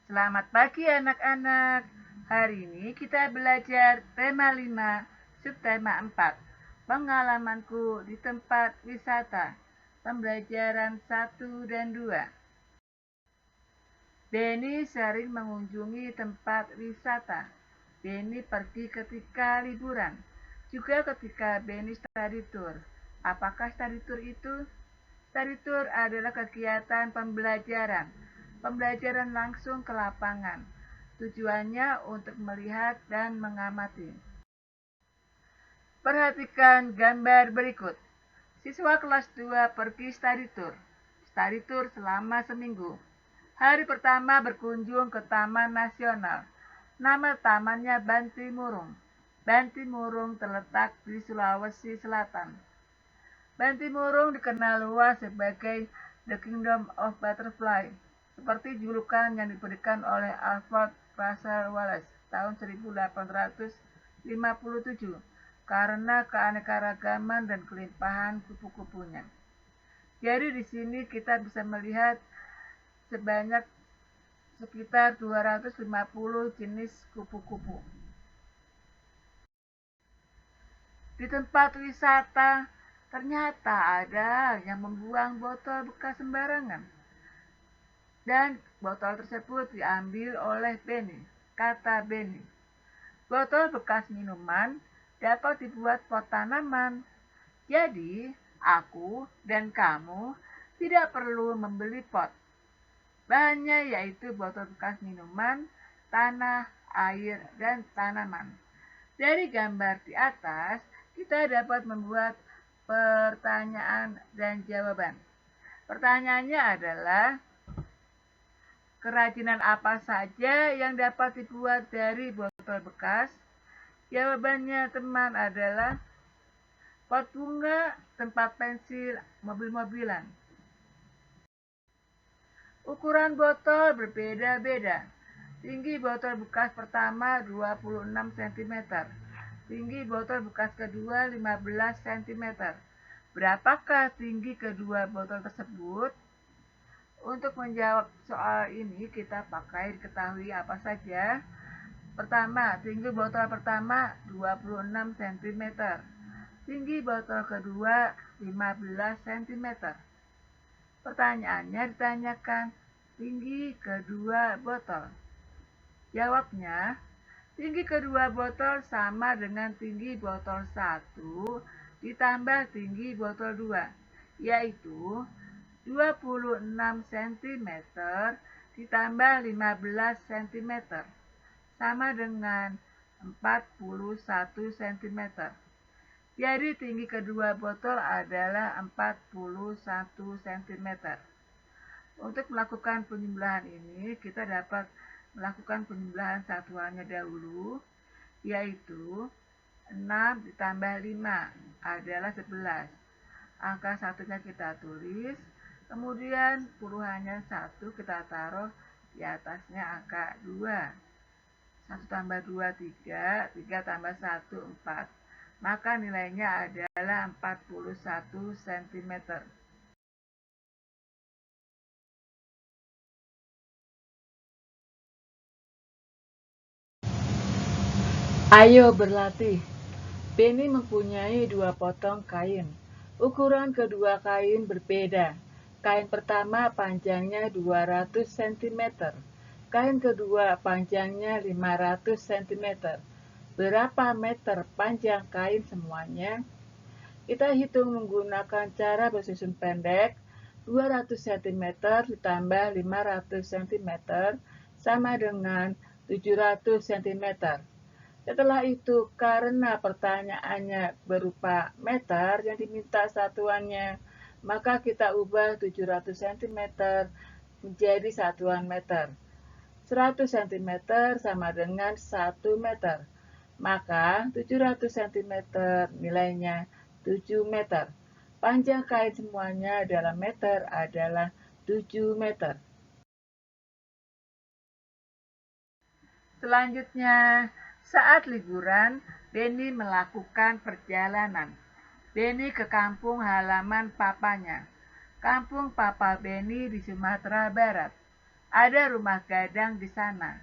Selamat pagi anak-anak. Hari ini kita belajar tema 5, subtema 4. Pengalamanku di tempat wisata. Pembelajaran 1 dan 2. Benny sering mengunjungi tempat wisata. Benny pergi ketika liburan. Juga ketika Benny study tour. Apakah study tour itu? Study tour adalah kegiatan pembelajaran. Pembelajaran langsung ke lapangan. Tujuannya untuk melihat dan mengamati. Perhatikan gambar berikut. Siswa kelas 2 pergi study tour. Study tour selama seminggu. Hari pertama berkunjung ke Taman Nasional. Nama tamannya Bantimurung. Bantimurung terletak di Sulawesi Selatan. Bantimurung dikenal luas sebagai The Kingdom of Butterfly, seperti julukan yang diberikan oleh Alfred Russel Wallace tahun 1857 karena keanekaragaman dan kelimpahan kupu-kupunya. Jadi di sini kita bisa melihat sebanyak sekitar 250 jenis kupu-kupu. Di tempat wisata, ternyata ada yang membuang botol bekas sembarangan. Dan botol tersebut diambil oleh Benny. Kata Benny, botol bekas minuman dapat dibuat pot tanaman. Jadi, aku dan kamu tidak perlu membeli pot. Bahannya yaitu botol bekas minuman, tanah, air, dan tanaman. Dari gambar di atas, kita dapat membuat pertanyaan dan jawaban. Pertanyaannya adalah, kerajinan apa saja yang dapat dibuat dari botol bekas? Jawabannya teman adalah pot bunga, tempat pensil, mobil-mobilan. Ukuran botol berbeda-beda. Tinggi botol bekas pertama 26 cm. Tinggi botol bekas kedua 15 cm. Berapakah tinggi kedua botol tersebut? Untuk menjawab soal ini kita pakai diketahui apa saja. Pertama, tinggi botol pertama 26 cm. Tinggi botol kedua 15 cm. Pertanyaannya ditanyakan tinggi kedua botol. Jawabnya, tinggi kedua botol sama dengan tinggi botol 1 ditambah tinggi botol 2, yaitu 26 cm ditambah 15 cm, sama dengan 41 cm. Jadi tinggi kedua botol adalah 41 cm. Untuk melakukan penjumlahan ini, kita dapat melakukan penjumlahan satuannya dahulu, yaitu 6 ditambah 5 adalah 11. Angka satunya kita tulis, kemudian puluhannya 1 kita taruh di atasnya angka 2. 1 tambah 2, 3, 3 tambah 1, 4. Maka nilainya adalah 41 cm. Ayo berlatih. Benny mempunyai 2 potong kain. Ukuran kedua kain berbeda. Kain pertama panjangnya 200 cm. Kain kedua panjangnya 500 cm. Berapa meter panjang kain semuanya? Kita hitung menggunakan cara bersusun pendek. 200 cm ditambah 500 cm sama dengan 700 cm. Setelah itu, karena pertanyaannya berupa meter yang diminta satuannya, maka kita ubah 700 cm menjadi satuan meter. 100 cm sama dengan 1 meter. Maka 700 cm nilainya 7 meter. Panjang kain semuanya dalam meter adalah 7 meter. Selanjutnya, saat liburan, Benny melakukan perjalanan. Benny ke kampung halaman papanya. Kampung papa Benny di Sumatera Barat. Ada rumah gadang di sana.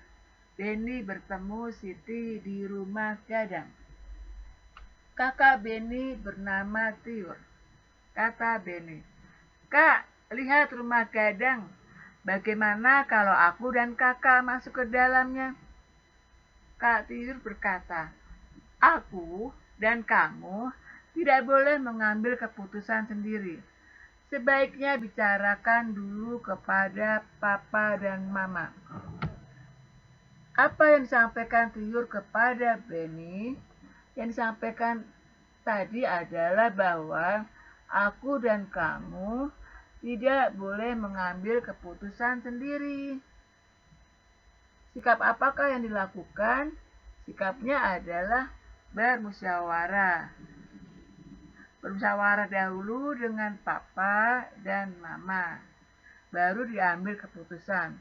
Benny bertemu Siti di rumah gadang. Kakak Benny bernama Tiur. Kata Benny, "Kak, lihat rumah gadang. Bagaimana kalau aku dan kakak masuk ke dalamnya?" Kak Tiur berkata, "Aku dan kamu tidak boleh mengambil keputusan sendiri. Sebaiknya bicarakan dulu kepada papa dan mama." Apa yang disampaikan Tiur kepada Benny, yang disampaikan tadi adalah bahwa aku dan kamu tidak boleh mengambil keputusan sendiri. Sikap apakah yang dilakukan? Sikapnya adalah bermusyawarah. Bermusyawarah dahulu dengan papa dan mama, baru diambil keputusan.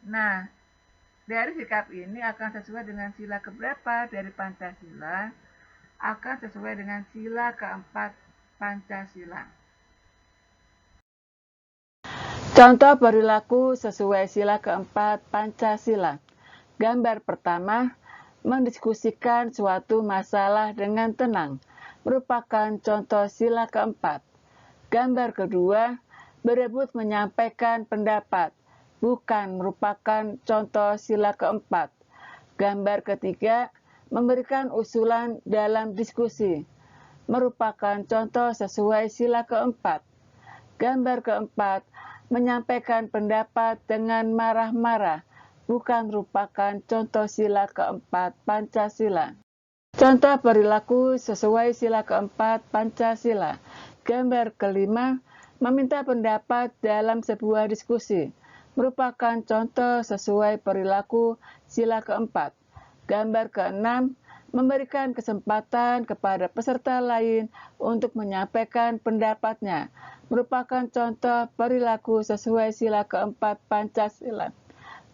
Nah, dari sikap ini akan sesuai dengan sila keberapa dari Pancasila? Akan sesuai dengan sila keempat Pancasila. Contoh perilaku sesuai sila keempat Pancasila. Gambar pertama, mendiskusikan suatu masalah dengan tenang, merupakan contoh sila keempat. Gambar kedua, berebut menyampaikan pendapat, bukan merupakan contoh sila keempat. Gambar ketiga, memberikan usulan dalam diskusi, merupakan contoh sesuai sila keempat. Gambar keempat, menyampaikan pendapat dengan marah-marah, bukan merupakan contoh sila keempat Pancasila. Contoh perilaku sesuai sila keempat Pancasila. Gambar kelima, meminta pendapat dalam sebuah diskusi, merupakan contoh sesuai perilaku sila keempat. Gambar keenam, memberikan kesempatan kepada peserta lain untuk menyampaikan pendapatnya, merupakan contoh perilaku sesuai sila keempat Pancasila.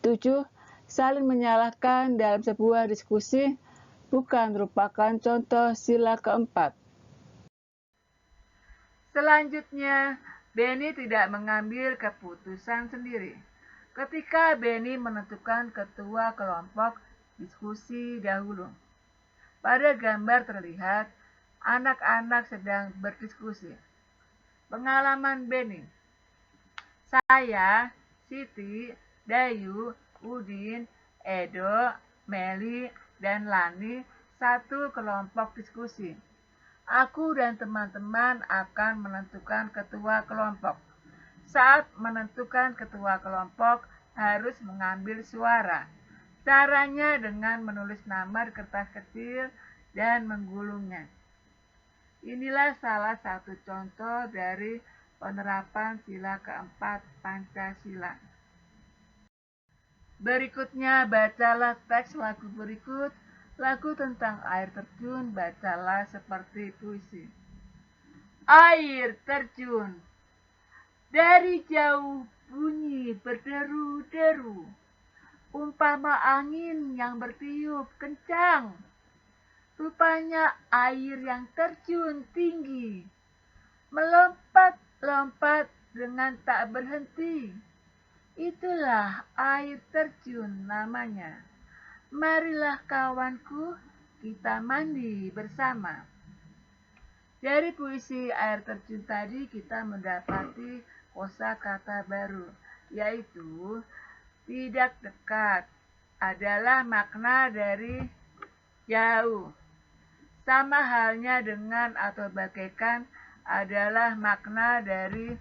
7. Saling menyalahkan dalam sebuah diskusi, bukan merupakan contoh sila keempat. Selanjutnya, Benny tidak mengambil keputusan sendiri. Ketika Benny menentukan ketua kelompok diskusi dahulu. Pada gambar terlihat anak-anak sedang berdiskusi. Pengalaman Benny. Saya, Siti, Dayu, Udin, Edo, Meli, dan Lani satu kelompok diskusi. Aku dan teman-teman akan menentukan ketua kelompok. Saat menentukan ketua kelompok harus mengambil suara. Caranya dengan menulis nama di kertas kecil dan menggulungnya. Inilah salah satu contoh dari penerapan sila keempat Pancasila. Berikutnya, bacalah teks lagu berikut. Lagu tentang air terjun, bacalah seperti puisi. Air terjun. Dari jauh bunyi berderu-deru, umpama angin yang bertiup kencang. Rupanya air yang terjun tinggi, melompat-lompat dengan tak berhenti. Itulah air terjun namanya. Marilah kawanku, kita mandi bersama. Dari puisi air terjun tadi kita mendapati kosakata baru, yaitu tidak dekat adalah makna dari jauh. Sama halnya dengan atau bagaikan adalah makna dari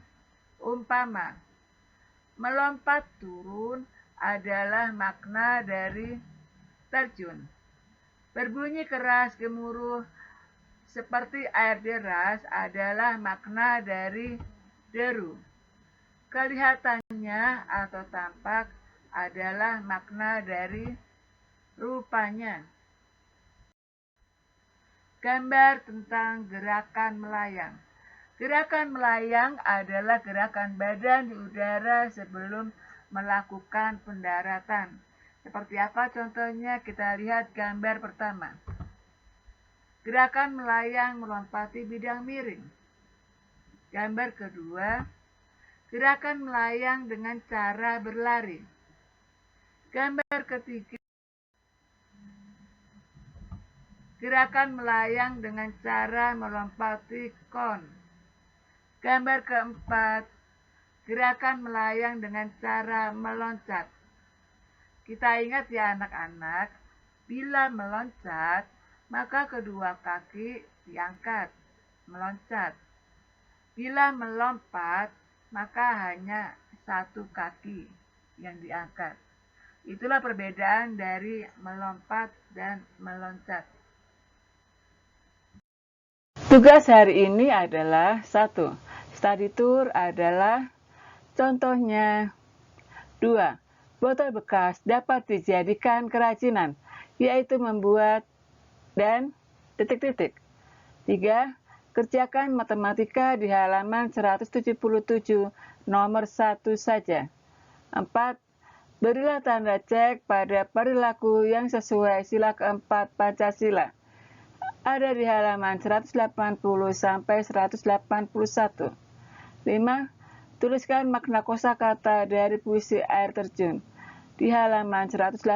umpama. Melompat turun adalah makna dari terjun. Berbunyi keras gemuruh seperti air deras adalah makna dari deru. Kelihatannya atau tampak adalah makna dari rupanya. Gambar tentang gerakan melayang. Gerakan melayang adalah gerakan badan di udara sebelum melakukan pendaratan. Seperti apa contohnya? Kita lihat gambar pertama. Gerakan melayang melompati bidang miring. Gambar kedua, Gerakan melayang dengan cara berlari. Gambar ketiga, gerakan melayang dengan cara melompati kon. Gambar keempat, gerakan melayang dengan cara meloncat. Kita ingat ya anak-anak, bila meloncat, maka kedua kaki diangkat, meloncat. Bila melompat, maka hanya satu kaki yang diangkat. Itulah perbedaan dari melompat dan meloncat. Tugas hari ini adalah 1. Study tour adalah contohnya. 2. Botol bekas dapat dijadikan kerajinan, yaitu membuat dan titik-titik. 3. Kerjakan matematika di halaman 177 nomor 1 saja. 4. Berilah tanda cek pada perilaku yang sesuai sila keempat Pancasila. Ada di halaman 180 sampai 181. 5. Tuliskan makna kosakata dari puisi air terjun di halaman 185.